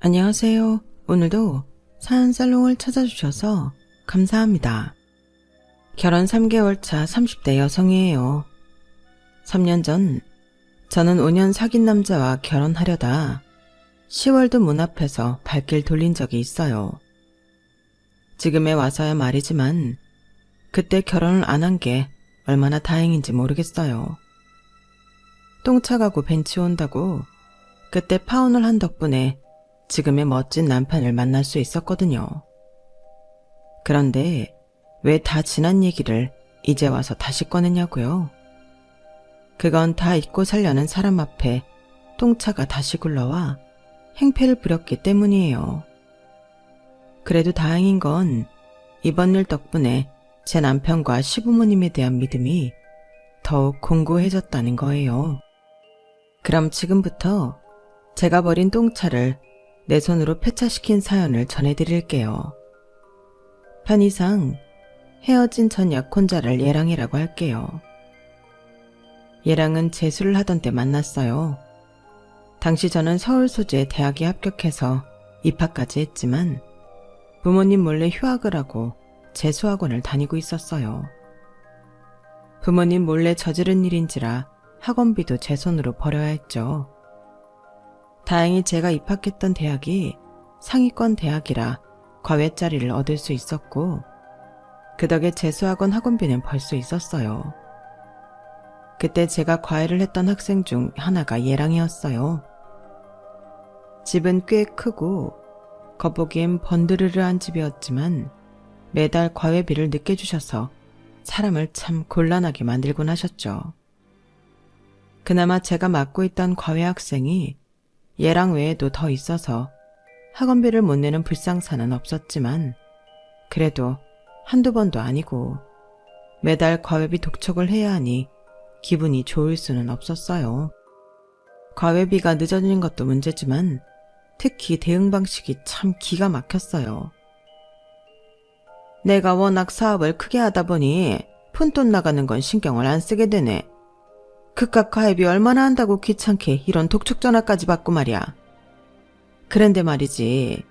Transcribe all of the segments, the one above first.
안녕하세요. 오늘도 사연살롱을 찾아주셔서 감사합니다. 결혼 3개월 차 30대 여성이에요. 3년 전 저는 5년 사귄 남자와 결혼하려다 10월도 문 앞에서 발길 돌린 적이 있어요. 지금에 와서야 말이지만 그때 결혼을 안 한 게 얼마나 다행인지 모르겠어요. 똥차 가고 벤치 온다고 그때 파혼을 한 덕분에 지금의 멋진 남편을 만날 수 있었거든요. 그런데 왜 다 지난 얘기를 이제 와서 다시 꺼내냐고요? 그건 다 잊고 살려는 사람 앞에 똥차가 다시 굴러와 행패를 부렸기 때문이에요. 그래도 다행인 건 이번 일 덕분에 제 남편과 시부모님에 대한 믿음이 더욱 공고해졌다는 거예요. 그럼 지금부터 제가 버린 똥차를 내 손으로 폐차시킨 사연을 전해드릴게요. 편의상 헤어진 전 약혼자를 예랑이라고 할게요. 예랑은 재수를 하던 때 만났어요. 당시 저는 서울 소재 대학에 합격해서 입학까지 했지만 부모님 몰래 휴학을 하고 재수학원을 다니고 있었어요. 부모님 몰래 저지른 일인지라 학원비도 제 손으로 벌여야 했죠. 다행히 제가 입학했던 대학이 상위권 대학이라 과외자리를 얻을 수 있었고 그 덕에 재수학원 학원비는 벌 수 있었어요. 그때 제가 과외를 했던 학생 중 하나가 예랑이었어요. 집은 꽤 크고 겉보기엔 번드르르한 집이었지만 매달 과외비를 늦게 주셔서 사람을 참 곤란하게 만들곤 하셨죠. 그나마 제가 맡고 있던 과외 학생이 예랑 외에도 더 있어서 학원비를 못 내는 불상사는 없었지만 그래도 한두 번도 아니고 매달 과외비 독촉을 해야 하니 기분이 좋을 수는 없었어요. 과외비가 늦어지는 것도 문제지만 특히 대응 방식이 참 기가 막혔어요. 내가 워낙 사업을 크게 하다 보니 푼돈 나가는 건 신경을 안 쓰게 되네. 그깟 과외비 얼마나 한다고 귀찮게 이런 독촉 전화까지 받고 말이야. 그런데 말이지,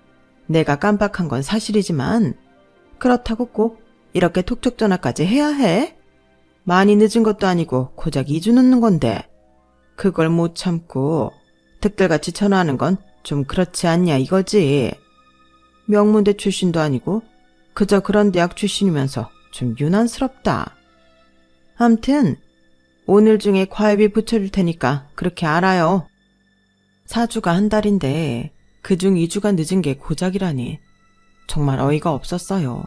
내가 깜빡한 건 사실이지만 그렇다고 꼭 이렇게 독촉 전화까지 해야 해? 많이 늦은 것도 아니고 고작 2주 늦는 건데 그걸 못 참고 득달같이 전화하는 건 좀 그렇지 않냐 이거지. 명문대 출신도 아니고 그저 그런 대학 출신이면서 좀 유난스럽다. 암튼 오늘 중에 과외비 붙여줄 테니까 그렇게 알아요. 4주가 한 달인데 그중 2주가 늦은 게 고작이라니 정말 어이가 없었어요.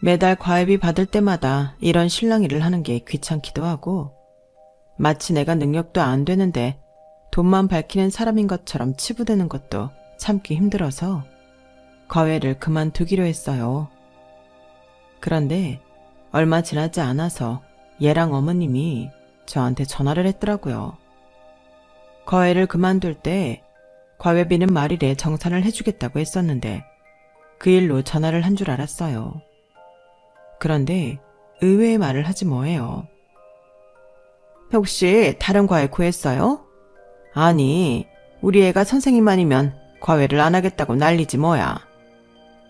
매달 과외비 받을 때마다 이런 실랑이를 하는 게 귀찮기도 하고 마치 내가 능력도 안 되는데 돈만 밝히는 사람인 것처럼 치부되는 것도 참기 힘들어서 과외를 그만두기로 했어요. 그런데 얼마 지나지 않아서 예랑 어머님이 저한테 전화를 했더라고요. 과외를 그만둘 때 과외비는 말일에 정산을 해주겠다고 했었는데 그 일로 전화를 한 줄 알았어요. 그런데 의외의 말을 하지 뭐예요. 혹시 다른 과외 구했어요? 아니, 우리 애가 선생님 아니면 과외를 안 하겠다고 난리지 뭐야.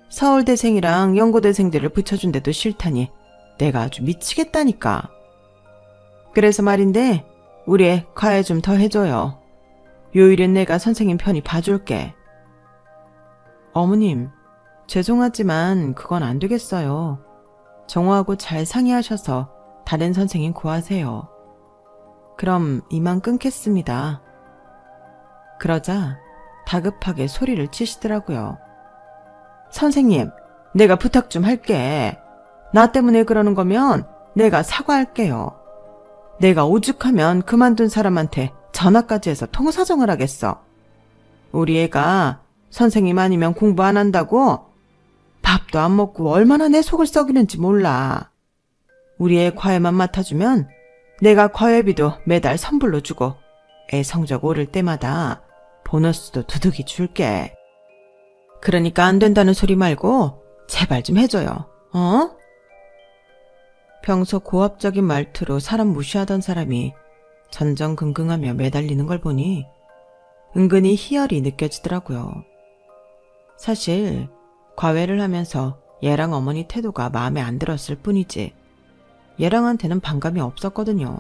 서울대생이랑 연고대생들을 붙여준데도 싫다니 내가 아주 미치겠다니까. 그래서 말인데 우리 애 과외 좀 더 해줘요. 요일은 내가 선생님 편히 봐줄게. 어머님, 죄송하지만 그건 안 되겠어요. 정호하고 잘 상의하셔서 다른 선생님 구하세요. 그럼 이만 끊겠습니다. 그러자 다급하게 소리를 치시더라고요. 선생님, 내가 부탁 좀 할게. 나 때문에 그러는 거면 내가 사과할게요. 내가 오죽하면 그만둔 사람한테 전화까지 해서 통사정을 하겠어. 우리 애가 선생님 아니면 공부 안 한다고? 밥도 안 먹고 얼마나 내 속을 썩이는지 몰라. 우리 애 과외만 맡아주면 내가 과외비도 매달 선불로 주고 애 성적 오를 때마다 보너스도 두둑이 줄게. 그러니까 안 된다는 소리 말고 제발 좀 해줘요. 어? 평소 고압적인 말투로 사람 무시하던 사람이 전전긍긍하며 매달리는 걸 보니 은근히 희열이 느껴지더라고요. 사실 과외를 하면서 얘랑 어머니 태도가 마음에 안 들었을 뿐이지 얘랑한테는 반감이 없었거든요.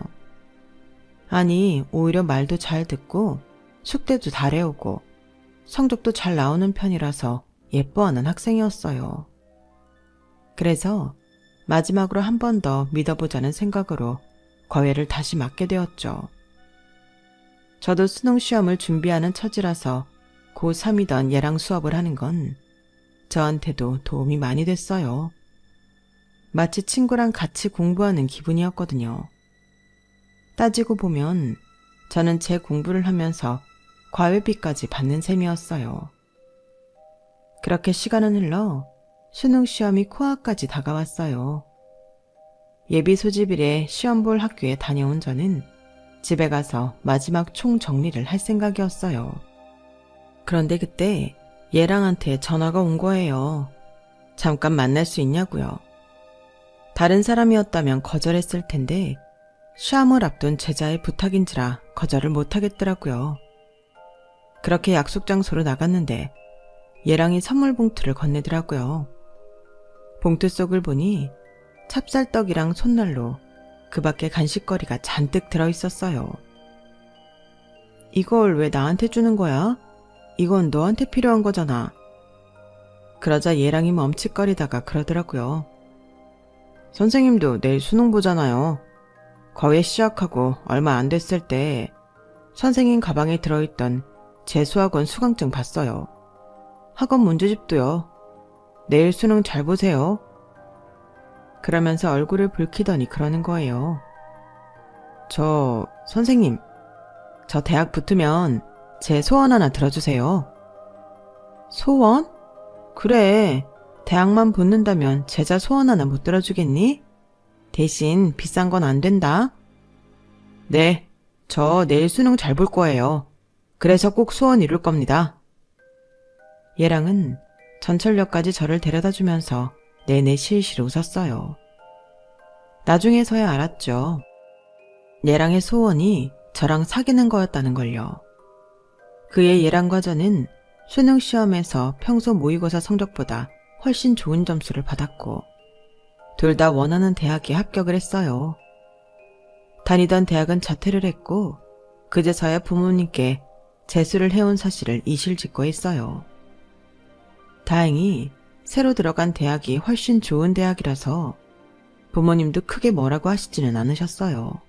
아니, 오히려 말도 잘 듣고 숙제도 잘 해오고 성적도 잘 나오는 편이라서 예뻐하는 학생이었어요. 그래서 마지막으로 한 번 더 믿어보자는 생각으로 과외를 다시 맡게 되었죠. 저도 수능 시험을 준비하는 처지라서 고3이던 얘랑 수업을 하는 건 저한테도 도움이 많이 됐어요. 마치 친구랑 같이 공부하는 기분이었거든요. 따지고 보면 저는 제 공부를 하면서 과외비까지 받는 셈이었어요. 그렇게 시간은 흘러 수능 시험이 코앞까지 다가왔어요. 예비 소집일에 시험 볼 학교에 다녀온 저는 집에 가서 마지막 총정리를 할 생각이었어요. 그런데 그때 얘랑한테 전화가 온 거예요. 잠깐 만날 수 있냐고요. 다른 사람이었다면 거절했을 텐데 시험을 앞둔 제자의 부탁인지라 거절을 못하겠더라고요. 그렇게 약속 장소로 나갔는데 얘랑이 선물 봉투를 건네더라고요. 봉투 속을 보니 찹쌀떡이랑 손난로, 그 밖에 간식거리가 잔뜩 들어있었어요. 이걸 왜 나한테 주는 거야? 이건 너한테 필요한 거잖아. 그러자 얘랑이 멈칫거리다가 그러더라고요. 선생님도 내일 수능 보잖아요. 과외 시작하고 얼마 안 됐을 때 선생님 가방에 들어있던 제 수학원 수강증 봤어요. 학원 문제집도요. 내일 수능 잘 보세요. 그러면서 얼굴을 붉히더니 그러는 거예요. 선생님, 저 대학 붙으면 제 소원 하나 들어주세요. 소원? 그래, 대학만 붙는다면 제자 소원 하나 못 들어주겠니? 대신 비싼 건 안 된다. 네, 저 내일 수능 잘 볼 거예요. 그래서 꼭 소원 이룰 겁니다. 얘랑은 전철역까지 저를 데려다주면서 내내 실실 웃었어요. 나중에서야 알았죠. 얘랑의 소원이 저랑 사귀는 거였다는 걸요. 그의 얘랑과 저는 수능 시험에서 평소 모의고사 성적보다 훨씬 좋은 점수를 받았고 둘 다 원하는 대학에 합격을 했어요. 다니던 대학은 자퇴를 했고 그제서야 부모님께 재수를 해온 사실을 이실직고 했어요. 다행히 새로 들어간 대학이 훨씬 좋은 대학이라서 부모님도 크게 뭐라고 하시지는 않으셨어요.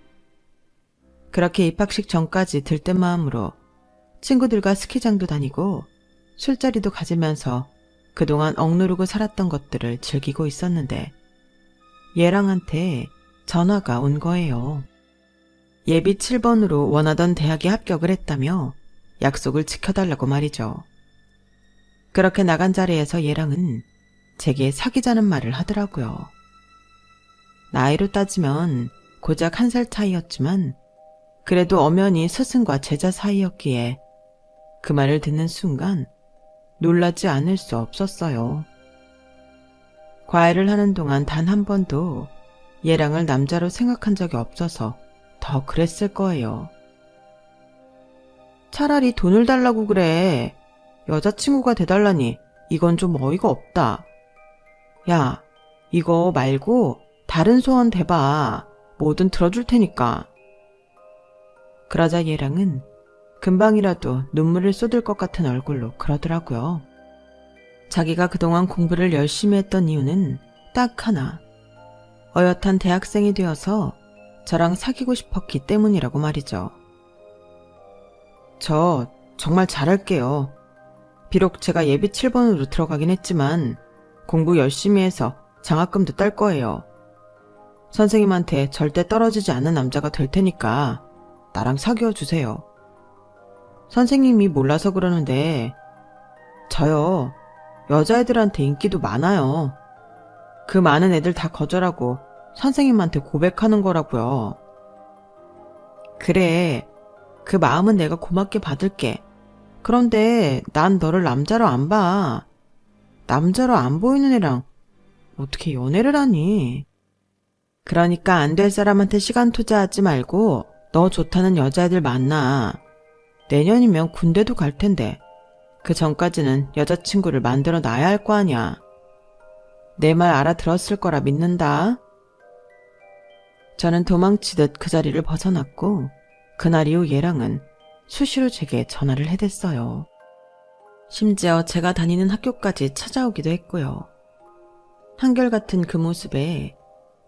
그렇게 입학식 전까지 들뜬 마음으로 친구들과 스키장도 다니고 술자리도 가지면서 그동안 억누르고 살았던 것들을 즐기고 있었는데 얘랑한테 전화가 온 거예요. 예비 7번으로 원하던 대학에 합격을 했다며 약속을 지켜달라고 말이죠. 그렇게 나간 자리에서 얘랑은 제게 사귀자는 말을 하더라고요. 나이로 따지면 고작 1살 차이였지만 그래도 엄연히 스승과 제자 사이였기에 그 말을 듣는 순간 놀라지 않을 수 없었어요. 과외를 하는 동안 단 한 번도 얘랑을 남자로 생각한 적이 없어서 더 그랬을 거예요. 차라리 돈을 달라고 그래. 여자친구가 돼달라니 이건 좀 어이가 없다. 야, 이거 말고 다른 소원 대봐. 뭐든 들어줄 테니까. 그러자 얘랑은 금방이라도 눈물을 쏟을 것 같은 얼굴로 그러더라고요. 자기가 그동안 공부를 열심히 했던 이유는 딱 하나. 어엿한 대학생이 되어서 저랑 사귀고 싶었기 때문이라고 말이죠. 저 정말 잘할게요. 비록 제가 예비 7번으로 들어가긴 했지만 공부 열심히 해서 장학금도 딸 거예요. 선생님한테 절대 떨어지지 않는 남자가 될 테니까 나랑 사귀어 주세요. 선생님이 몰라서 그러는데 저요, 여자애들한테 인기도 많아요. 그 많은 애들 다 거절하고 선생님한테 고백하는 거라고요. 그래, 그 마음은 내가 고맙게 받을게. 그런데 난 너를 남자로 안 봐. 남자로 안 보이는 애랑 어떻게 연애를 하니? 그러니까 안 될 사람한테 시간 투자하지 말고 너 좋다는 여자애들 만나. 내년이면 군대도 갈 텐데 그 전까지는 여자친구를 만들어 놔야 할 거 아냐. 내 말 알아들었을 거라 믿는다. 저는 도망치듯 그 자리를 벗어났고 그날 이후 얘랑은 수시로 제게 전화를 해댔어요. 심지어 제가 다니는 학교까지 찾아오기도 했고요. 한결같은 그 모습에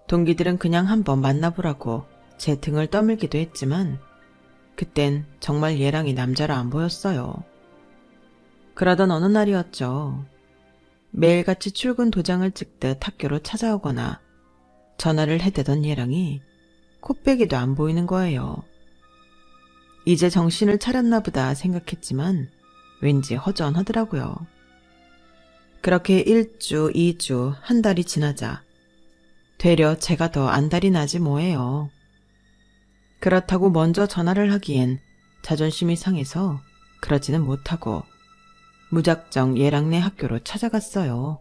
동기들은 그냥 한번 만나보라고 제 등을 떠밀기도 했지만 그땐 정말 얘랑이 남자로 안 보였어요. 그러던 어느 날이었죠. 매일같이 출근 도장을 찍듯 학교로 찾아오거나 전화를 해대던 얘랑이 코빼기도 안 보이는 거예요. 이제 정신을 차렸나 보다 생각했지만 왠지 허전하더라고요. 그렇게 1주, 2주, 한 달이 지나자 되려 제가 더 안달이 나지 뭐예요. 그렇다고 먼저 전화를 하기엔 자존심이 상해서 그러지는 못하고 무작정 얘랑네 학교로 찾아갔어요.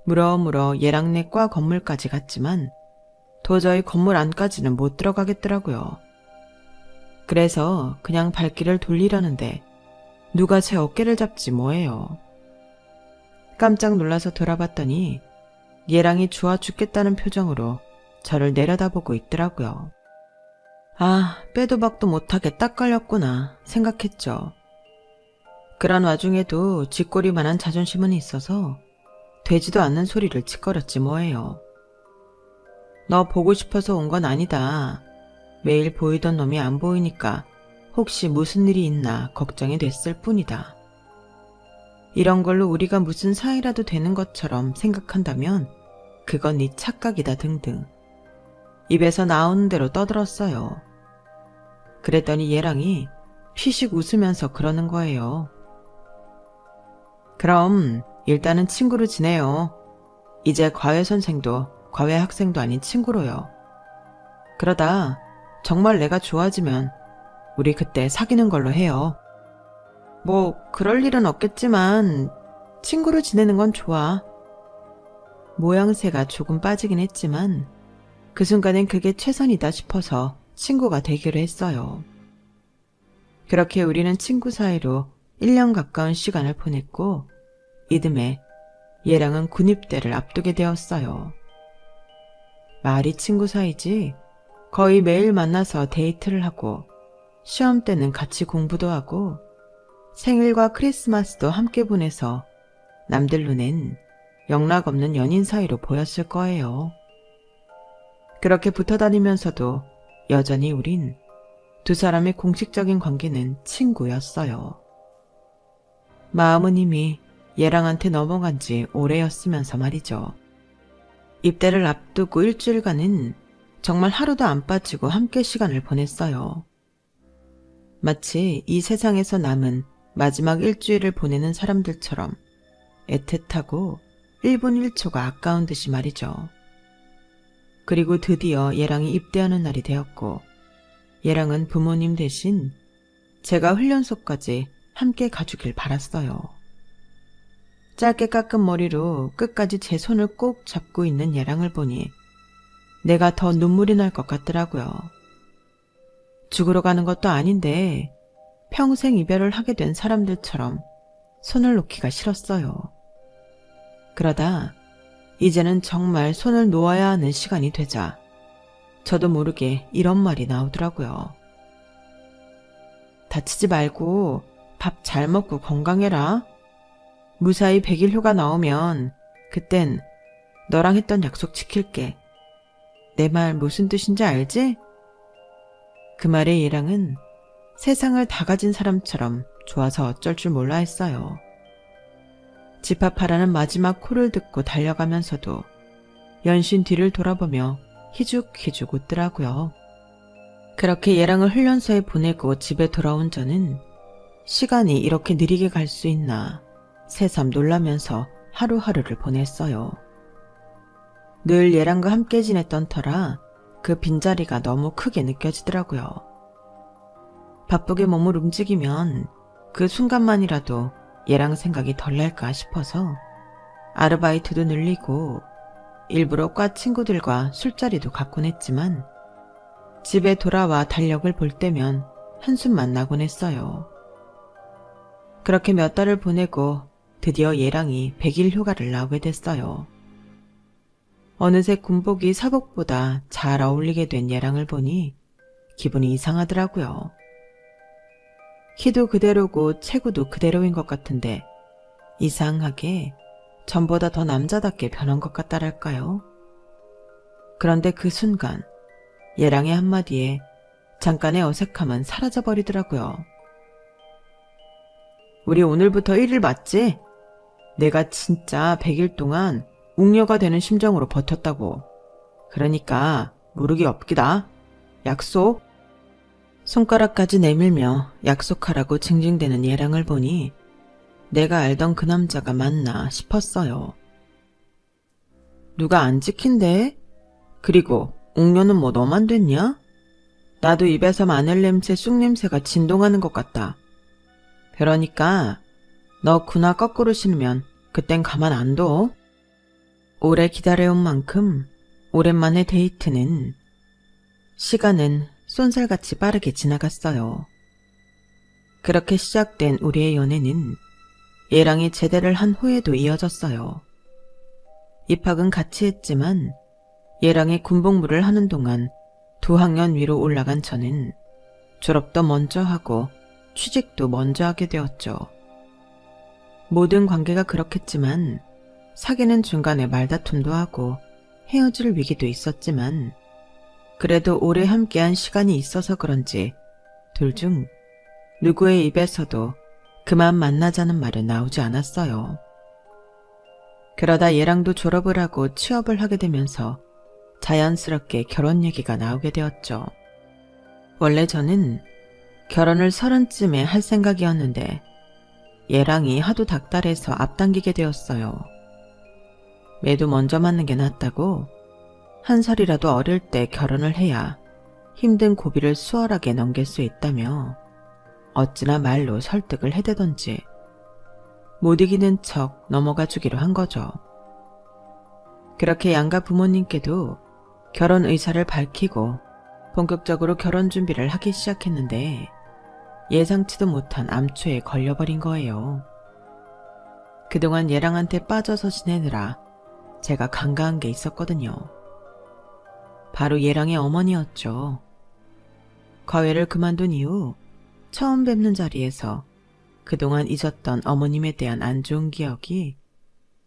물어물어 얘랑네 과 건물까지 갔지만 도저히 건물 안까지는 못 들어가겠더라고요. 그래서 그냥 발길을 돌리려는데 누가 제 어깨를 잡지 뭐예요. 깜짝 놀라서 돌아봤더니 얘랑이 좋아 죽겠다는 표정으로 저를 내려다보고 있더라고요. 아, 빼도 박도 못하게 딱 걸렸구나 생각했죠. 그런 와중에도 쥐꼬리만한 자존심은 있어서 되지도 않는 소리를 짓거렸지 뭐예요. 너 보고 싶어서 온 건 아니다. 매일 보이던 놈이 안 보이니까 혹시 무슨 일이 있나 걱정이 됐을 뿐이다. 이런 걸로 우리가 무슨 사이라도 되는 것처럼 생각한다면 그건 네 착각이다 등등. 입에서 나오는 대로 떠들었어요. 그랬더니 얘랑이 피식 웃으면서 그러는 거예요. 그럼 일단은 친구로 지내요. 이제 과외 선생도 과외 학생도 아닌 친구로요. 그러다 정말 내가 좋아지면 우리 그때 사귀는 걸로 해요. 뭐 그럴 일은 없겠지만 친구로 지내는 건 좋아. 모양새가 조금 빠지긴 했지만 그 순간엔 그게 최선이다 싶어서 친구가 되기로 했어요. 그렇게 우리는 친구 사이로 1년 가까운 시간을 보냈고 이듬해 얘랑은 군입대를 앞두게 되었어요. 말이 친구 사이지 거의 매일 만나서 데이트를 하고 시험 때는 같이 공부도 하고 생일과 크리스마스도 함께 보내서 남들 눈엔 영락없는 연인 사이로 보였을 거예요. 그렇게 붙어 다니면서도 여전히 우린 두 사람의 공식적인 관계는 친구였어요. 마음은 이미 얘랑한테 넘어간 지 오래였으면서 말이죠. 입대를 앞두고 일주일간은 정말 하루도 안 빠지고 함께 시간을 보냈어요. 마치 이 세상에서 남은 마지막 일주일을 보내는 사람들처럼 애틋하고 1분 1초가 아까운 듯이 말이죠. 그리고 드디어 얘랑이 입대하는 날이 되었고 얘랑은 부모님 대신 제가 훈련소까지 함께 가주길 바랐어요. 짧게 깎은 머리로 끝까지 제 손을 꼭 잡고 있는 얘랑을 보니 내가 더 눈물이 날 것 같더라고요. 죽으러 가는 것도 아닌데 평생 이별을 하게 된 사람들처럼 손을 놓기가 싫었어요. 그러다 이제는 정말 손을 놓아야 하는 시간이 되자 저도 모르게 이런 말이 나오더라고요. 다치지 말고 밥 잘 먹고 건강해라. 무사히 100일 휴가 나오면 그땐 너랑 했던 약속 지킬게. 내 말 무슨 뜻인지 알지? 그 말에 얘랑은 세상을 다 가진 사람처럼 좋아서 어쩔 줄 몰라 했어요. 집합하라는 마지막 콜을 듣고 달려가면서도 연신 뒤를 돌아보며 희죽희죽 웃더라고요. 그렇게 얘랑을 훈련소에 보내고 집에 돌아온 저는 시간이 이렇게 느리게 갈 수 있나 새삼 놀라면서 하루하루를 보냈어요. 늘 얘랑과 함께 지냈던 터라 그 빈자리가 너무 크게 느껴지더라고요. 바쁘게 몸을 움직이면 그 순간만이라도 얘랑 생각이 덜 날까 싶어서 아르바이트도 늘리고 일부러 과 친구들과 술자리도 갖곤 했지만 집에 돌아와 달력을 볼 때면 한숨만 나곤 했어요. 그렇게 몇 달을 보내고 드디어 예랑이 100일 휴가를 나오게 됐어요. 어느새 군복이 사복보다 잘 어울리게 된 예랑을 보니 기분이 이상하더라고요. 키도 그대로고 체구도 그대로인 것 같은데 이상하게 전보다 더 남자답게 변한 것 같다랄까요? 그런데 그 순간 예랑의 한마디에 잠깐의 어색함은 사라져버리더라고요. 우리 오늘부터 1일 맞지? 내가 진짜 100일 동안 웅녀가 되는 심정으로 버텼다고. 그러니까 모르기 없기다. 약속. 손가락까지 내밀며 약속하라고 징징대는 예랑을 보니 내가 알던 그 남자가 맞나 싶었어요. 누가 안 지킨대? 그리고 웅녀는 뭐 너만 됐냐? 나도 입에서 마늘 냄새, 쑥 냄새가 진동하는 것 같다. 그러니까 너 군화 거꾸로 신으면 그땐 가만 안 둬. 오래 기다려온 만큼 오랜만에 데이트는 시간은 쏜살같이 빠르게 지나갔어요. 그렇게 시작된 우리의 연애는 예랑이 제대를 한 후에도 이어졌어요. 입학은 같이 했지만 예랑이 군복무를 하는 동안 2학년 위로 올라간 저는 졸업도 먼저 하고 취직도 먼저 하게 되었죠. 모든 관계가 그렇겠지만 사귀는 중간에 말다툼도 하고 헤어질 위기도 있었지만 그래도 오래 함께한 시간이 있어서 그런지 둘 중 누구의 입에서도 그만 만나자는 말은 나오지 않았어요. 그러다 얘랑도 졸업을 하고 취업을 하게 되면서 자연스럽게 결혼 얘기가 나오게 되었죠. 원래 저는 결혼을 30쯤에 할 생각이었는데 얘랑이 하도 닥달해서 앞당기게 되었어요. 매도 먼저 맞는 게 낫다고 1살이라도 어릴 때 결혼을 해야 힘든 고비를 수월하게 넘길 수 있다며 어찌나 말로 설득을 해대던지 못 이기는 척 넘어가 주기로 한 거죠. 그렇게 양가 부모님께도 결혼 의사를 밝히고 본격적으로 결혼 준비를 하기 시작했는데 예상치도 못한 암초에 걸려버린 거예요. 그동안 얘랑한테 빠져서 지내느라 제가 간과한 게 있었거든요. 바로 얘랑의 어머니였죠. 과외를 그만둔 이후 처음 뵙는 자리에서 그동안 잊었던 어머님에 대한 안 좋은 기억이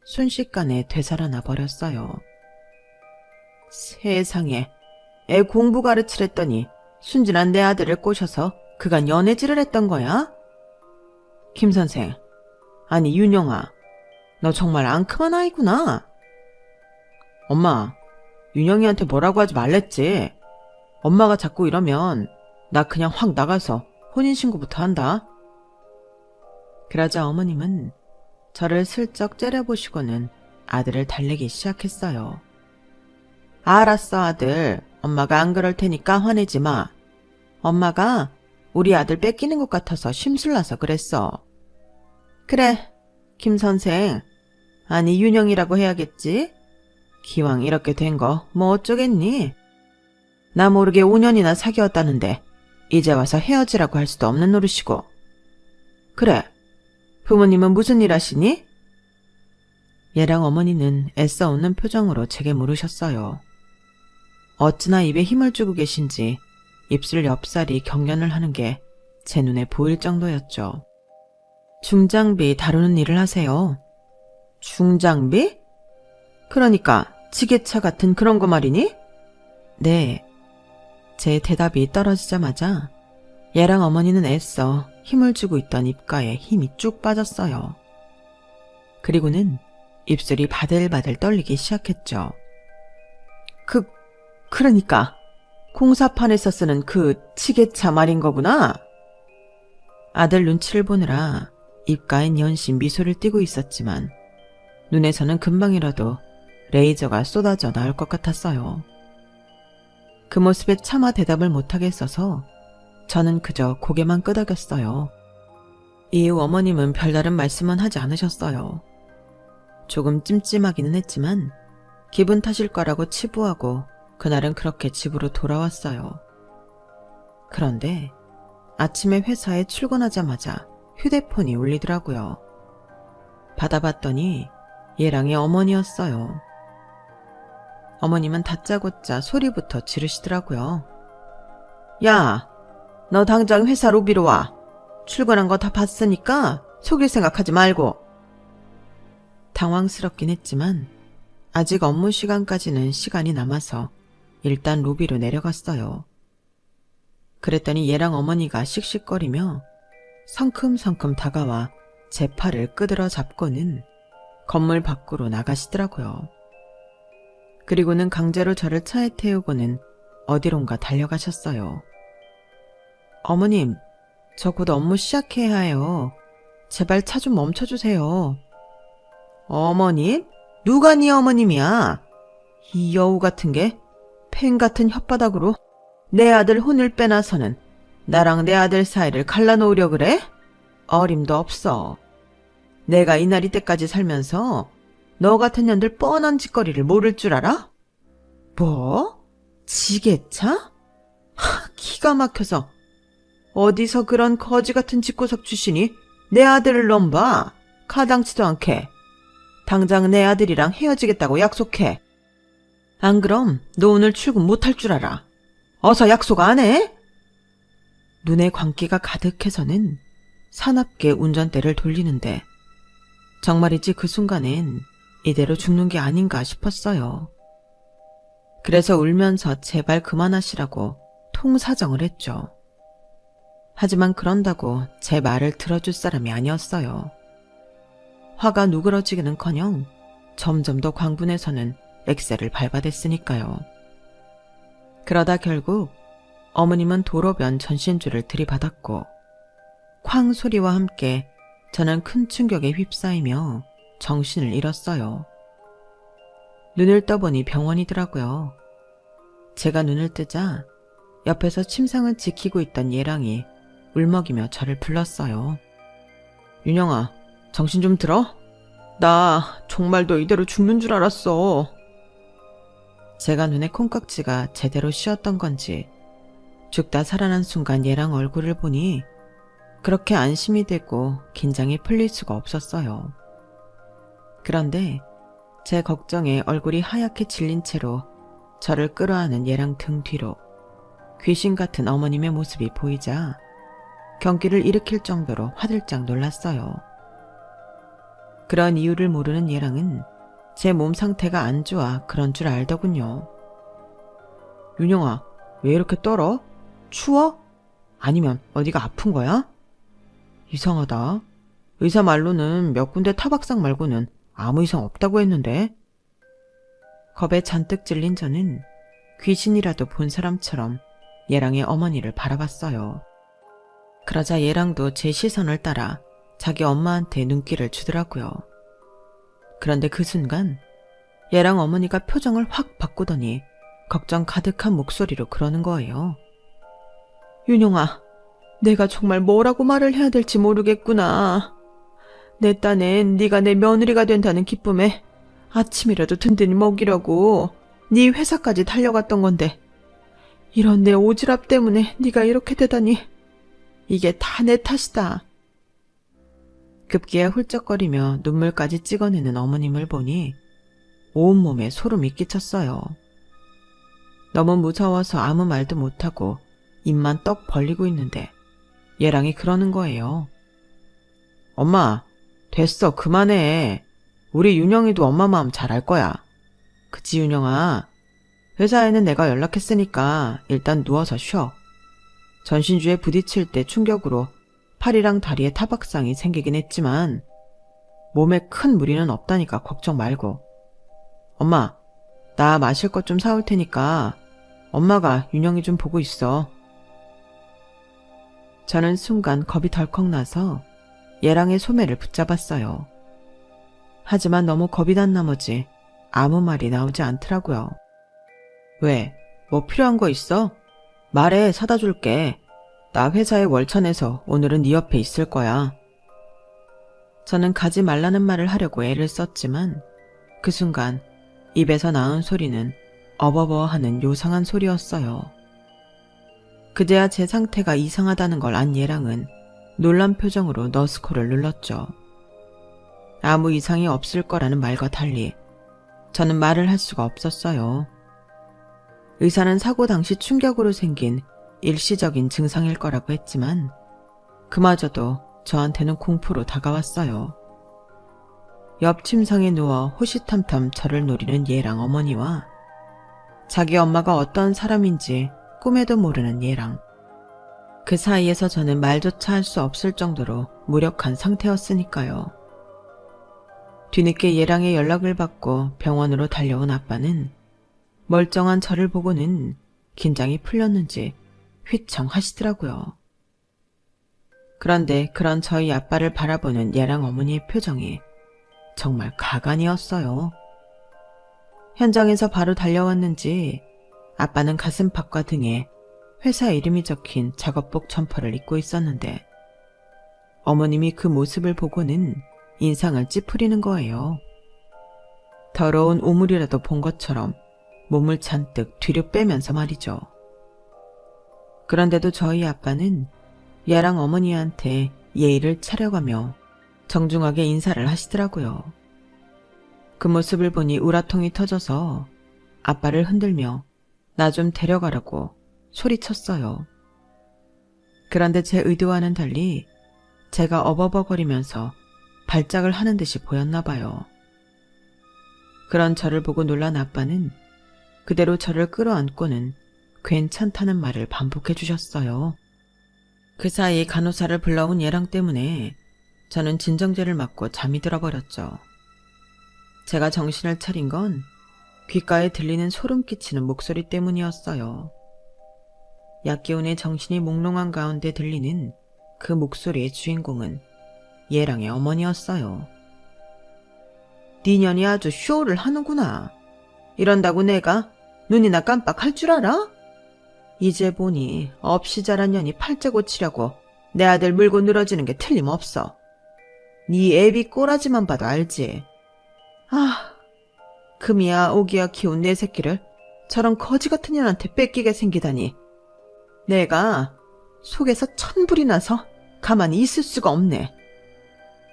순식간에 되살아나 버렸어요. 세상에, 애 공부 가르치랬더니 순진한 내 아들을 꼬셔서 그간 연애질을 했던 거야? 김 선생, 아니 윤영아, 너 정말 앙큼한 아이구나. 엄마, 윤영이한테 뭐라고 하지 말랬지. 엄마가 자꾸 이러면 나 그냥 확 나가서 혼인신고부터 한다. 그러자 어머님은 저를 슬쩍 째려보시고는 아들을 달래기 시작했어요. 알았어 아들, 엄마가 안 그럴 테니까 화내지 마. 엄마가 우리 아들 뺏기는 것 같아서 심술나서 그랬어. 그래, 김 선생, 아니 윤영이라고 해야겠지? 기왕 이렇게 된 거 뭐 어쩌겠니? 나 모르게 5년이나 사귀었다는데 이제 와서 헤어지라고 할 수도 없는 노릇이고. 그래, 부모님은 무슨 일 하시니? 얘랑 어머니는 애써 웃는 표정으로 제게 물으셨어요. 어찌나 입에 힘을 주고 계신지 입술 옆살이 경련을 하는 게 제 눈에 보일 정도였죠. 중장비 다루는 일을 하세요. 중장비? 그러니까 지게차 같은 그런 거 말이니? 네. 제 대답이 떨어지자마자 얘랑 어머니는 애써 힘을 주고 있던 입가에 힘이 쭉 빠졌어요. 그리고는 입술이 바들바들 떨리기 시작했죠. 그러니까 공사판에서 쓰는 그 지게차 말인 거구나. 아들 눈치를 보느라 입가엔 연신 미소를 띠고 있었지만 눈에서는 금방이라도 레이저가 쏟아져 나올 것 같았어요. 그 모습에 차마 대답을 못하겠어서 저는 그저 고개만 끄덕였어요. 이후 어머님은 별다른 말씀은 하지 않으셨어요. 조금 찜찜하기는 했지만 기분 탓일 거라고 치부하고 그날은 그렇게 집으로 돌아왔어요. 그런데 아침에 회사에 출근하자마자 휴대폰이 울리더라고요. 받아봤더니 얘랑의 어머니였어요. 어머님은 다짜고짜 소리부터 지르시더라고요. 야, 너 당장 회사 로비로 와. 출근한 거 다 봤으니까 속일 생각하지 말고. 당황스럽긴 했지만 아직 업무 시간까지는 시간이 남아서 일단 로비로 내려갔어요. 그랬더니 얘랑 어머니가 씩씩거리며 성큼성큼 다가와 제 팔을 끄드러 잡고는 건물 밖으로 나가시더라고요. 그리고는 강제로 저를 차에 태우고는 어디론가 달려가셨어요. 어머님, 저 곧 업무 시작해야 해요. 제발 차 좀 멈춰주세요. 어머님? 누가 네 어머님이야? 이 여우 같은 게 펜 같은 혓바닥으로 내 아들 혼을 빼놔서는 나랑 내 아들 사이를 갈라놓으려 그래? 어림도 없어. 내가 이 나이 때까지 살면서 너 같은 년들 뻔한 짓거리를 모를 줄 알아? 뭐? 지게차? 기가 막혀서 어디서 그런 거지 같은 집구석 출신이 내 아들을 넘봐. 가당치도 않게. 당장 내 아들이랑 헤어지겠다고 약속해. 안 그럼 너 오늘 출근 못할 줄 알아. 어서 약속 안 해? 눈에 광기가 가득해서는 사납게 운전대를 돌리는데 정말이지 그 순간엔 이대로 죽는 게 아닌가 싶었어요. 그래서 울면서 제발 그만하시라고 통사정을 했죠. 하지만 그런다고 제 말을 들어줄 사람이 아니었어요. 화가 누그러지기는커녕 점점 더 광분해서는 엑셀을 밟아댔으니까요. 그러다 결국 어머님은 도로변 전신줄을 들이받았고 쾅 소리와 함께 저는 큰 충격에 휩싸이며 정신을 잃었어요. 눈을 떠보니 병원이더라고요. 제가 눈을 뜨자 옆에서 침상을 지키고 있던 예랑이 울먹이며 저를 불렀어요. 윤영아, 정신 좀 들어? 나 정말 너 이대로 죽는 줄 알았어. 제가 눈에 콩깍지가 제대로 씌었던 건지 죽다 살아난 순간 얘랑 얼굴을 보니 그렇게 안심이 되고 긴장이 풀릴 수가 없었어요. 그런데 제 걱정에 얼굴이 하얗게 질린 채로 저를 끌어안은 얘랑 등 뒤로 귀신 같은 어머님의 모습이 보이자 경기를 일으킬 정도로 화들짝 놀랐어요. 그런 이유를 모르는 얘랑은 제 몸 상태가 안 좋아 그런 줄 알더군요. 윤영아, 왜 이렇게 떨어? 추워? 아니면 어디가 아픈 거야? 이상하다. 의사 말로는 몇 군데 타박상 말고는 아무 이상 없다고 했는데. 겁에 잔뜩 질린 저는 귀신이라도 본 사람처럼 예랑의 어머니를 바라봤어요. 그러자 예랑도 제 시선을 따라 자기 엄마한테 눈길을 주더라고요. 그런데 그 순간 예랑 어머니가 표정을 확 바꾸더니 걱정 가득한 목소리로 그러는 거예요. 윤영아, 내가 정말 뭐라고 말을 해야 될지 모르겠구나. 내 딴엔 네가 내 며느리가 된다는 기쁨에 아침이라도 든든히 먹이려고 네 회사까지 달려갔던 건데 이런 내 오지랖 때문에 네가 이렇게 되다니 이게 다 내 탓이다. 급기야 훌쩍거리며 눈물까지 찍어내는 어머님을 보니 온몸에 소름이 끼쳤어요. 너무 무서워서 아무 말도 못하고 입만 떡 벌리고 있는데 예랑이 그러는 거예요. 엄마, 됐어, 그만해. 우리 윤영이도 엄마 마음 잘 알 거야. 그치, 윤영아? 회사에는 내가 연락했으니까 일단 누워서 쉬어. 전신주에 부딪힐 때 충격으로 팔이랑 다리에 타박상이 생기긴 했지만 몸에 큰 무리는 없다니까 걱정 말고. 엄마, 나 마실 것 좀 사올 테니까 엄마가 윤영이 좀 보고 있어. 저는 순간 겁이 덜컥 나서 예랑의 소매를 붙잡았어요. 하지만 너무 겁이 난 나머지 아무 말이 나오지 않더라고요. 왜? 뭐 필요한 거 있어? 말해, 사다 줄게. 나 회사에 월천해서 오늘은 네 옆에 있을 거야. 저는 가지 말라는 말을 하려고 애를 썼지만 그 순간 입에서 나온 소리는 어버버 하는 요상한 소리였어요. 그제야 제 상태가 이상하다는 걸 안 얘랑은 놀란 표정으로 너스코를 눌렀죠. 아무 이상이 없을 거라는 말과 달리 저는 말을 할 수가 없었어요. 의사는 사고 당시 충격으로 생긴 일시적인 증상일 거라고 했지만 그마저도 저한테는 공포로 다가왔어요. 옆 침상에 누워 호시탐탐 저를 노리는 얘랑 어머니와 자기 엄마가 어떤 사람인지 꿈에도 모르는 얘랑, 그 사이에서 저는 말조차 할 수 없을 정도로 무력한 상태였으니까요. 뒤늦게 얘랑의 연락을 받고 병원으로 달려온 아빠는 멀쩡한 저를 보고는 긴장이 풀렸는지 휘청 하시더라고요. 그런데 그런 저희 아빠를 바라보는 얘랑 어머니의 표정이 정말 가관이었어요. 현장에서 바로 달려왔는지 아빠는 가슴팍과 등에 회사 이름이 적힌 작업복 점퍼를 입고 있었는데 어머님이 그 모습을 보고는 인상을 찌푸리는 거예요. 더러운 오물이라도 본 것처럼 몸을 잔뜩 뒤로 빼면서 말이죠. 그런데도 저희 아빠는 얘랑 어머니한테 예의를 차려가며 정중하게 인사를 하시더라고요. 그 모습을 보니 우라통이 터져서 아빠를 흔들며 나 좀 데려가라고 소리쳤어요. 그런데 제 의도와는 달리 제가 어버버거리면서 발작을 하는 듯이 보였나 봐요. 그런 저를 보고 놀란 아빠는 그대로 저를 끌어안고는 괜찮다는 말을 반복해 주셨어요. 그 사이 간호사를 불러온 얘랑 때문에 저는 진정제를 맞고 잠이 들어버렸죠. 제가 정신을 차린 건 귓가에 들리는 소름 끼치는 목소리 때문이었어요. 약기운에 정신이 몽롱한 가운데 들리는 그 목소리의 주인공은 얘랑의 어머니였어요. 니년이 아주 쇼를 하는구나. 이런다고 내가 눈이나 깜빡할 줄 알아? 이제 보니 없이 자란 년이 팔자 고치려고 내 아들 물고 늘어지는 게 틀림없어. 네 애비 꼬라지만 봐도 알지. 아, 금이야 오기야 키운 내 새끼를 저런 거지 같은 년한테 뺏기게 생기다니. 내가 속에서 천불이 나서 가만히 있을 수가 없네.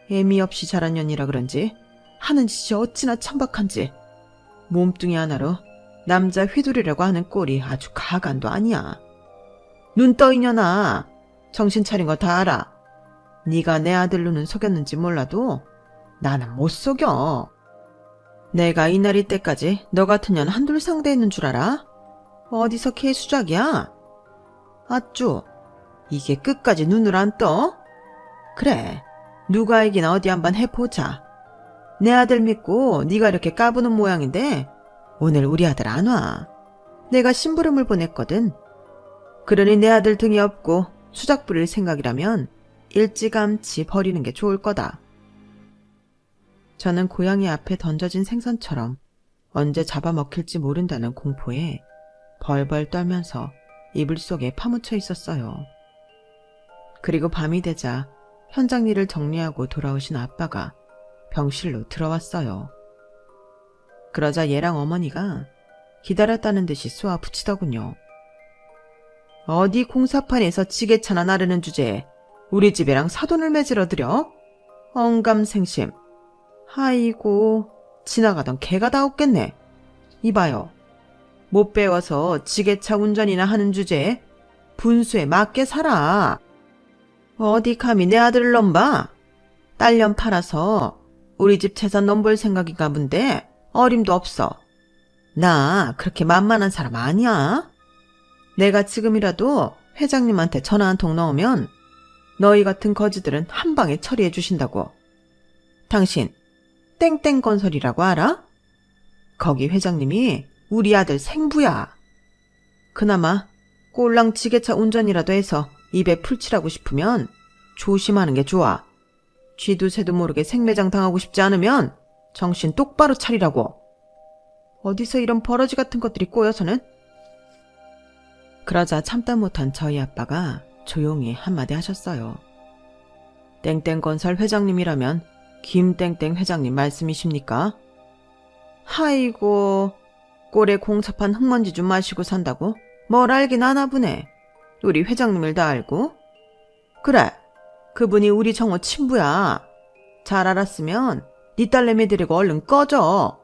애미 없이 자란 년이라 그런지 하는 짓이 어찌나 천박한지 몸뚱이 하나로 남자 휘두르려고 하는 꼴이 아주 가관도 아니야. 눈 떠 이년아. 정신 차린 거 다 알아. 네가 내 아들 눈은 속였는지 몰라도 나는 못 속여. 내가 이날이 때까지 너 같은 년 한둘 상대했는 줄 알아? 어디서 개수작이야? 아쭈, 이게 끝까지 눈을 안 떠? 그래, 누가 이기나 어디 한번 해보자. 내 아들 믿고 네가 이렇게 까부는 모양인데 오늘 우리 아들 안 와. 내가 심부름을 보냈거든. 그러니 내 아들 등이 없고 수작 부릴 생각이라면 일찌감치 버리는 게 좋을 거다. 저는 고양이 앞에 던져진 생선처럼 언제 잡아먹힐지 모른다는 공포에 벌벌 떨면서 이불 속에 파묻혀 있었어요. 그리고 밤이 되자 현장 일을 정리하고 돌아오신 아빠가 병실로 들어왔어요. 그러자 얘랑 어머니가 기다렸다는 듯이 쏘아 붙이더군요. 어디 공사판에서 지게차나 나르는 주제에 우리 집애랑 사돈을 맺으러 들여? 언감생심. 아이고, 지나가던 개가 다 없겠네. 이봐요. 못 배워서 지게차 운전이나 하는 주제에 분수에 맞게 살아. 어디 감히 내 아들을 넘봐? 딸년 팔아서 우리 집 재산 넘볼 생각인가 본데 어림도 없어. 나 그렇게 만만한 사람 아니야. 내가 지금이라도 회장님한테 전화 한 통 넣으면 너희 같은 거지들은 한 방에 처리해 주신다고. 당신 땡땡건설이라고 알아? 거기 회장님이 우리 아들 생부야. 그나마 꼴랑 지게차 운전이라도 해서 입에 풀칠하고 싶으면 조심하는 게 좋아. 쥐도 새도 모르게 생매장 당하고 싶지 않으면 정신 똑바로 차리라고. 어디서 이런 버러지 같은 것들이 꼬여서는? 그러자 참다 못한 저희 아빠가 조용히 한마디 하셨어요. 땡땡건설 회장님이라면 김땡땡 회장님 말씀이십니까? 아이고, 꼴에 공사판 흙먼지 좀 마시고 산다고 뭘 알긴 아나 보네. 우리 회장님을 다 알고? 그래, 그분이 우리 정호 친부야. 잘 알았으면 네 딸내미 데리고 얼른 꺼져.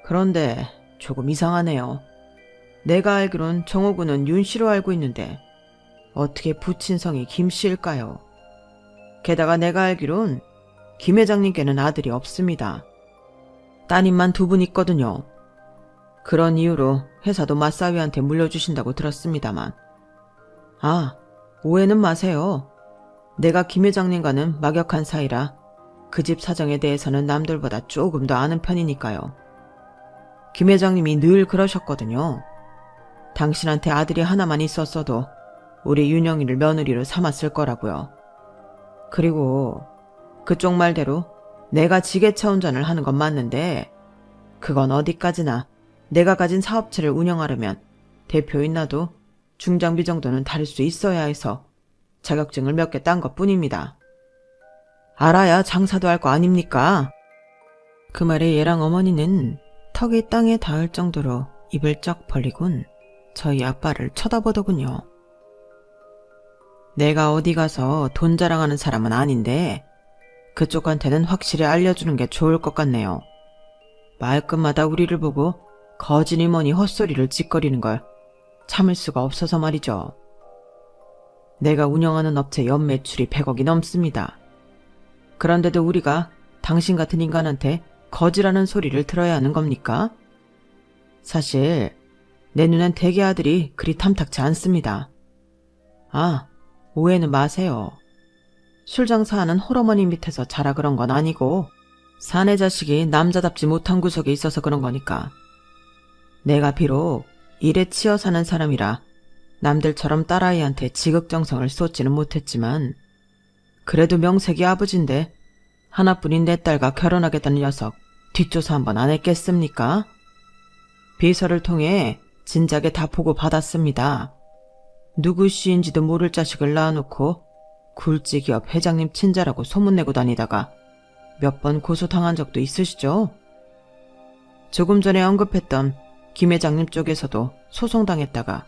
그런데 조금 이상하네요. 내가 알기론 정호군은 윤씨로 알고 있는데 어떻게 부친성이 김씨일까요? 게다가 내가 알기론 김 회장님께는 아들이 없습니다. 따님만 두 분 있거든요. 그런 이유로 회사도 맞사위한테 물려주신다고 들었습니다만. 아, 오해는 마세요. 내가 김 회장님과는 막역한 사이라 그 집 사정에 대해서는 남들보다 조금 더 아는 편이니까요. 김 회장님이 늘 그러셨거든요. 당신한테 아들이 하나만 있었어도 우리 윤영이를 며느리로 삼았을 거라고요. 그리고 그쪽 말대로 내가 지게차 운전을 하는 건 맞는데 그건 어디까지나 내가 가진 사업체를 운영하려면 대표인 나도 중장비 정도는 다룰 수 있어야 해서 자격증을 몇 개 딴 것뿐입니다. 알아야 장사도 할 거 아닙니까? 그 말에 얘랑 어머니는 턱이 땅에 닿을 정도로 입을 쩍 벌리곤 저희 아빠를 쳐다보더군요. 내가 어디 가서 돈 자랑하는 사람은 아닌데 그쪽한테는 확실히 알려주는 게 좋을 것 같네요. 말끝마다 우리를 보고 거지니 뭐니 헛소리를 짓거리는 걸 참을 수가 없어서 말이죠. 내가 운영하는 업체 연매출이 100억이 넘습니다. 그런데도 우리가 당신 같은 인간한테 거지라는 소리를 들어야 하는 겁니까? 사실 내 눈엔 대개 아들이 그리 탐탁치 않습니다. 아, 오해는 마세요. 술 장사하는 홀어머니 밑에서 자라 그런 건 아니고 사내 자식이 남자답지 못한 구석에 있어서 그런 거니까. 내가 비록 일에 치여 사는 사람이라 남들처럼 딸아이한테 지극정성을 쏟지는 못했지만 그래도 명색이 아버지인데 하나뿐인 내 딸과 결혼하겠다는 녀석 뒷조사 한번 안 했겠습니까? 비서를 통해 진작에 다 보고받았습니다. 누구 씨인지도 모를 자식을 낳아놓고 굴지기업 회장님 친자라고 소문내고 다니다가 몇 번 고소당한 적도 있으시죠? 조금 전에 언급했던 김 회장님 쪽에서도 소송당했다가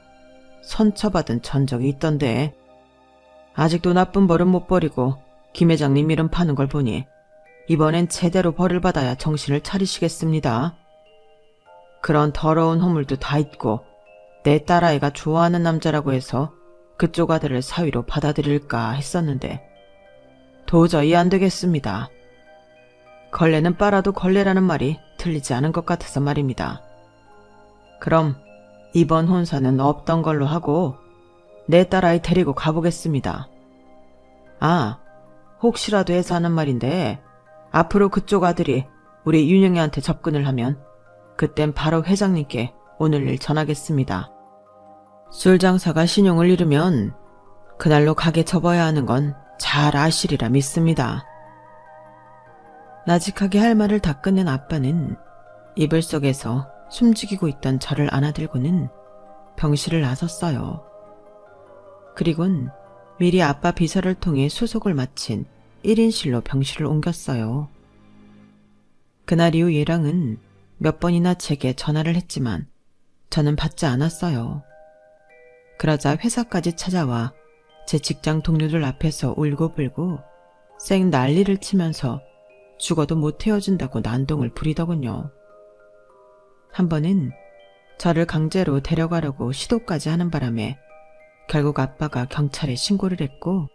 선처받은 전적이 있던데 아직도 나쁜 버릇 못 버리고 김 회장님 이름 파는 걸 보니 이번엔 제대로 벌을 받아야 정신을 차리시겠습니다. 그런 더러운 허물도 다 잊고 내 딸아이가 좋아하는 남자라고 해서 그쪽 아들을 사위로 받아들일까 했었는데 도저히 안 되겠습니다. 걸레는 빨아도 걸레라는 말이 틀리지 않은 것 같아서 말입니다. 그럼 이번 혼사는 없던 걸로 하고 내 딸아이 데리고 가보겠습니다. 아, 혹시라도 해서 하는 말인데 앞으로 그쪽 아들이 우리 윤영이한테 접근을 하면 그땐 바로 회장님께 오늘 일 전하겠습니다. 술 장사가 신용을 잃으면 그날로 가게 접어야 하는 건 잘 아시리라 믿습니다. 나직하게 할 말을 다 끝낸 아빠는 이불 속에서 숨죽이고 있던 저를 안아들고는 병실을 나섰어요. 그리곤 미리 아빠 비서를 통해 수속을 마친 1인실로 병실을 옮겼어요. 그날 이후 얘랑은 몇 번이나 제게 전화를 했지만 저는 받지 않았어요. 그러자 회사까지 찾아와 제 직장 동료들 앞에서 울고불고 쌩 난리를 치면서 죽어도 못 헤어진다고 난동을 부리더군요. 한 번은 저를 강제로 데려가려고 시도까지 하는 바람에 결국 아빠가 경찰에 신고를 했고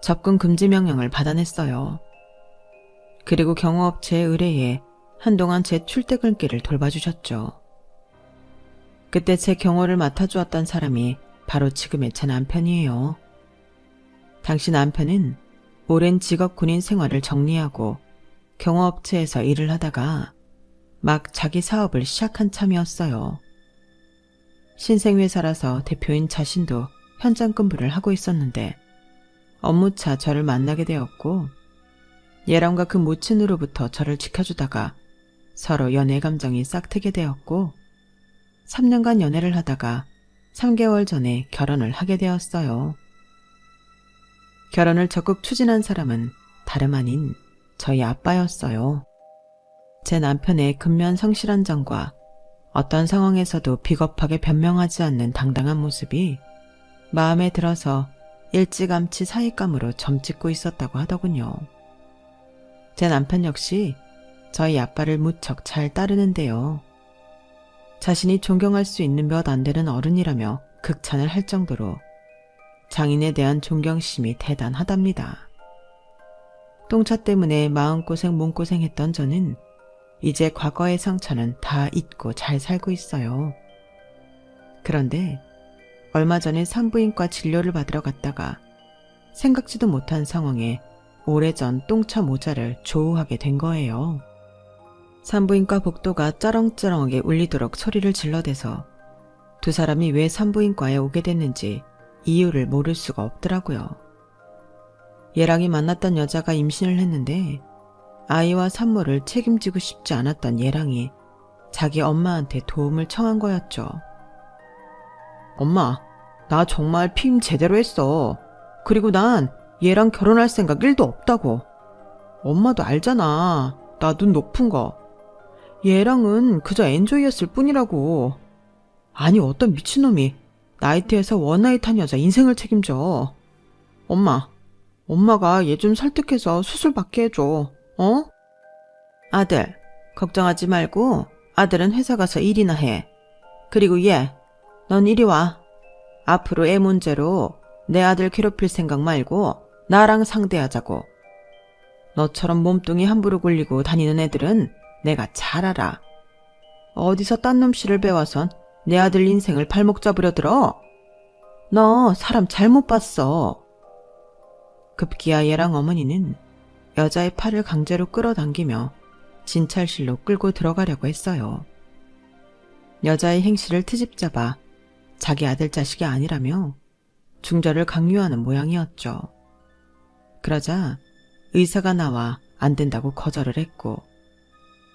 접근 금지 명령을 받아냈어요. 그리고 경호업체에 의뢰해 한동안 제 출퇴근길을 돌봐주셨죠. 그때 제 경호를 맡아주었던 사람이 바로 지금의 제 남편이에요. 당시 남편은 오랜 직업 군인 생활을 정리하고 경호업체에서 일을 하다가 막 자기 사업을 시작한 참이었어요. 신생회사라서 대표인 자신도 현장 근무를 하고 있었는데 업무차 저를 만나게 되었고 예람과 그 모친으로부터 저를 지켜주다가 서로 연애 감정이 싹트게 되었고 3년간 연애를 하다가 3개월 전에 결혼을 하게 되었어요. 결혼을 적극 추진한 사람은 다름 아닌 저희 아빠였어요. 제 남편의 근면 성실한 정과 어떤 상황에서도 비겁하게 변명하지 않는 당당한 모습이 마음에 들어서 일찌감치 사윗감으로 점 찍고 있었다고 하더군요. 제 남편 역시 저희 아빠를 무척 잘 따르는데요. 자신이 존경할 수 있는 몇 안 되는 어른이라며 극찬을 할 정도로 장인에 대한 존경심이 대단하답니다. 똥차 때문에 마음고생 몸고생했던 저는 이제 과거의 상처는 다 잊고 잘 살고 있어요. 그런데 얼마 전에 산부인과 진료를 받으러 갔다가 생각지도 못한 상황에 오래전 똥차 모자를 조우하게 된 거예요. 산부인과 복도가 쩌렁쩌렁하게 울리도록 소리를 질러대서 두 사람이 왜 산부인과에 오게 됐는지 이유를 모를 수가 없더라고요. 얘랑이 만났던 여자가 임신을 했는데 아이와 산모를 책임지고 싶지 않았던 얘랑이 자기 엄마한테 도움을 청한 거였죠. 엄마, 나 정말 피임 제대로 했어. 그리고 난 얘랑 결혼할 생각 1도 없다고. 엄마도 알잖아. 나 눈 높은 거. 얘랑은 그저 엔조이였을 뿐이라고. 아니 어떤 미친놈이 나이트에서 원나잇한 여자 인생을 책임져. 엄마가 얘 좀 설득해서 수술 받게 해줘. 어? 아들, 걱정하지 말고 아들은 회사 가서 일이나 해. 그리고 얘, 넌 이리 와. 앞으로 애 문제로 내 아들 괴롭힐 생각 말고 나랑 상대하자고. 너처럼 몸뚱이 함부로 굴리고 다니는 애들은 내가 잘 알아. 어디서 딴 놈씨를 배워선 내 아들 인생을 발목 잡으려 들어? 너 사람 잘못 봤어. 급기야 얘랑 어머니는 여자의 팔을 강제로 끌어당기며 진찰실로 끌고 들어가려고 했어요. 여자의 행실을 트집잡아 자기 아들 자식이 아니라며 중절을 강요하는 모양이었죠. 그러자 의사가 나와 안 된다고 거절을 했고,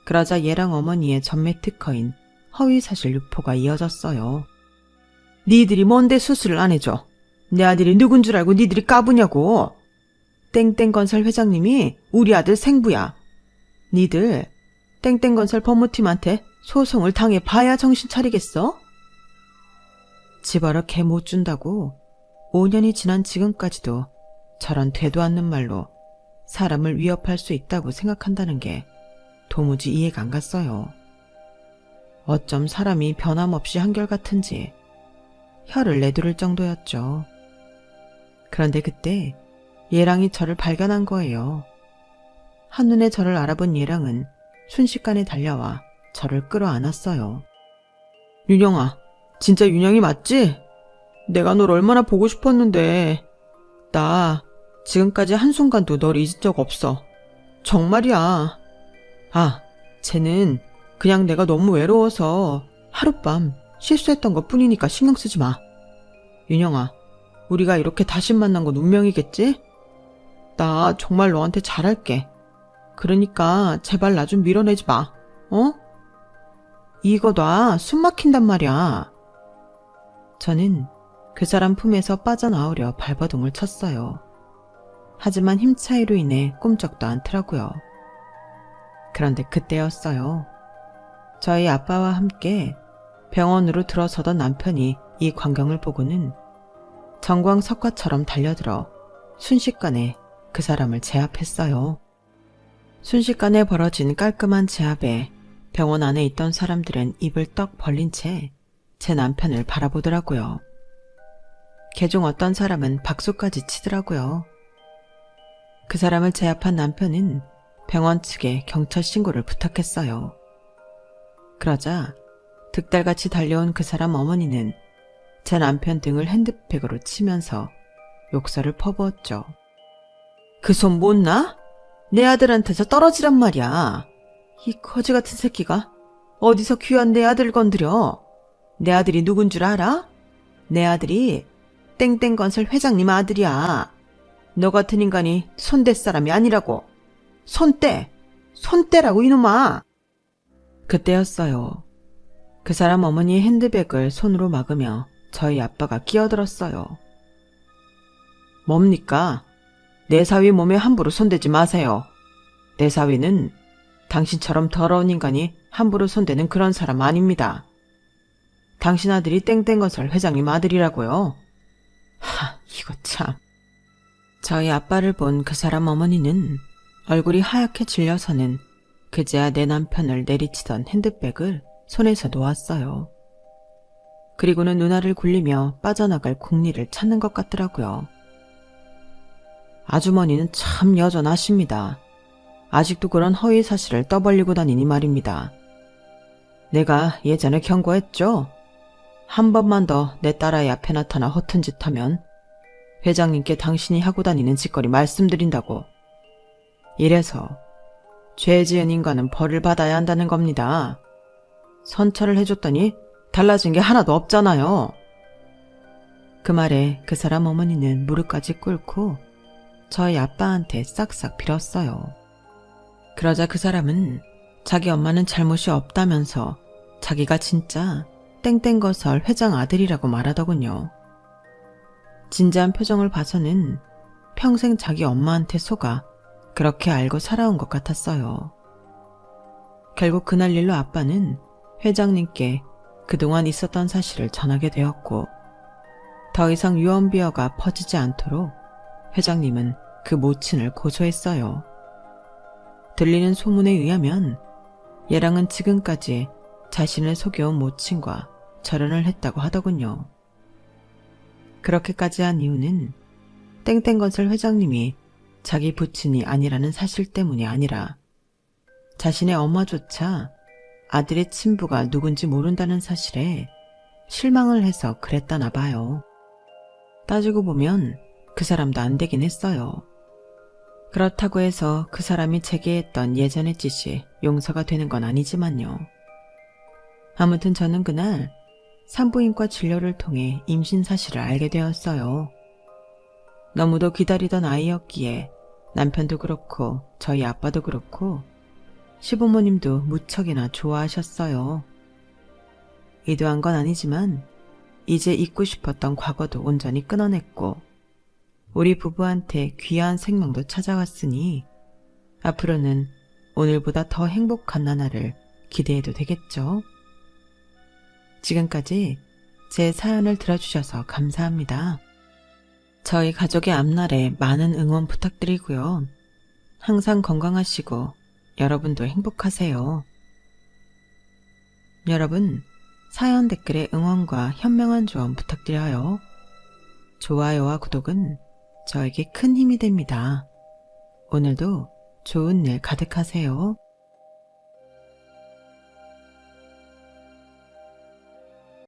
그러자 얘랑 어머니의 전매 특허인 허위사실 유포가 이어졌어요. 니들이 뭔데 수술을 안 해줘? 내 아들이 누군 줄 알고 니들이 까부냐고. 땡땡건설 회장님이 우리 아들 생부야. 니들 땡땡건설 법무팀한테 소송을 당해봐야 정신 차리겠어? 집어러 개 못 준다고 5년이 지난 지금까지도 저런 되도 않는 말로 사람을 위협할 수 있다고 생각한다는 게 도무지 이해가 안 갔어요. 어쩜 사람이 변함없이 한결같은지 혀를 내두를 정도였죠. 그런데 그때 예랑이 저를 발견한 거예요. 한눈에 저를 알아본 예랑은 순식간에 달려와 저를 끌어안았어요. 윤영아, 진짜 윤영이 맞지? 내가 널 얼마나 보고 싶었는데. 나 지금까지 한순간도 널 잊은 적 없어. 정말이야. 아, 쟤는 그냥 내가 너무 외로워서 하룻밤 실수했던 것 뿐이니까 신경 쓰지 마. 윤영아, 우리가 이렇게 다시 만난 건 운명이겠지? 나 정말 너한테 잘할게. 그러니까 제발 나 좀 밀어내지 마. 어? 이거 놔. 숨 막힌단 말이야. 저는 그 사람 품에서 빠져나오려 발버둥을 쳤어요. 하지만 힘 차이로 인해 꼼짝도 않더라고요. 그런데 그때였어요. 저희 아빠와 함께 병원으로 들어서던 남편이 이 광경을 보고는 정광석화처럼 달려들어 순식간에 그 사람을 제압했어요. 순식간에 벌어진 깔끔한 제압에 병원 안에 있던 사람들은 입을 떡 벌린 채 제 남편을 바라보더라고요. 개종 어떤 사람은 박수까지 치더라고요. 그 사람을 제압한 남편은 병원 측에 경찰 신고를 부탁했어요. 그러자 득달같이 달려온 그 사람 어머니는 제 남편 등을 핸드백으로 치면서 욕설을 퍼부었죠. 그 손 못 나? 내 아들한테서 떨어지란 말이야. 이 거지 같은 새끼가 어디서 귀한 내 아들 건드려? 내 아들이 누군 줄 알아? 내 아들이 땡땡건설 회장님 아들이야. 너 같은 인간이 손댈 사람이 아니라고. 손대라고 이놈아. 그때였어요. 그 사람 어머니의 핸드백을 손으로 막으며 저희 아빠가 끼어들었어요. 뭡니까? 내 사위 몸에 함부로 손대지 마세요. 내 사위는 당신처럼 더러운 인간이 함부로 손대는 그런 사람 아닙니다. 당신 아들이 땡땡건설 회장님 아들이라고요. 이거 참. 저희 아빠를 본 그 사람 어머니는 얼굴이 하얗게 질려서는 그제야 내 남편을 내리치던 핸드백을 손에서 놓았어요. 그리고는 눈알을 굴리며 빠져나갈 궁리를 찾는 것 같더라고요. 아주머니는 참 여전하십니다. 아직도 그런 허위 사실을 떠벌리고 다니니 말입니다. 내가 예전에 경고했죠? 한 번만 더 내 딸아이 앞에 나타나 허튼 짓 하면 회장님께 당신이 하고 다니는 짓거리 말씀드린다고. 이래서 죄 지은 인간은 벌을 받아야 한다는 겁니다. 선처를 해줬더니 달라진 게 하나도 없잖아요. 그 말에 그 사람 어머니는 무릎까지 꿇고 저희 아빠한테 싹싹 빌었어요. 그러자 그 사람은 자기 엄마는 잘못이 없다면서 자기가 진짜 땡땡거설 회장 아들이라고 말하더군요. 진지한 표정을 봐서는 평생 자기 엄마한테 속아 그렇게 알고 살아온 것 같았어요. 결국 그날 일로 아빠는 회장님께 그동안 있었던 사실을 전하게 되었고, 더 이상 유언비어가 퍼지지 않도록 회장님은 그 모친을 고소했어요. 들리는 소문에 의하면 얘랑은 지금까지 자신을 속여온 모친과 절연을 했다고 하더군요. 그렇게까지 한 이유는 땡땡건설 회장님이 자기 부친이 아니라는 사실 때문이 아니라 자신의 엄마조차 아들의 친부가 누군지 모른다는 사실에 실망을 해서 그랬다나 봐요. 따지고 보면 그 사람도 안 되긴 했어요. 그렇다고 해서 그 사람이 제기했던 예전의 짓이 용서가 되는 건 아니지만요. 아무튼 저는 그날 산부인과 진료를 통해 임신 사실을 알게 되었어요. 너무도 기다리던 아이였기에 남편도 그렇고 저희 아빠도 그렇고 시부모님도 무척이나 좋아하셨어요. 의도한 건 아니지만 이제 잊고 싶었던 과거도 온전히 끊어냈고 우리 부부한테 귀한 생명도 찾아왔으니 앞으로는 오늘보다 더 행복한 나날을 기대해도 되겠죠? 지금까지 제 사연을 들어주셔서 감사합니다. 저희 가족의 앞날에 많은 응원 부탁드리고요. 항상 건강하시고 여러분도 행복하세요. 여러분, 사연 댓글에 응원과 현명한 조언 부탁드려요. 좋아요와 구독은 저에게 큰 힘이 됩니다. 오늘도 좋은 일 가득하세요.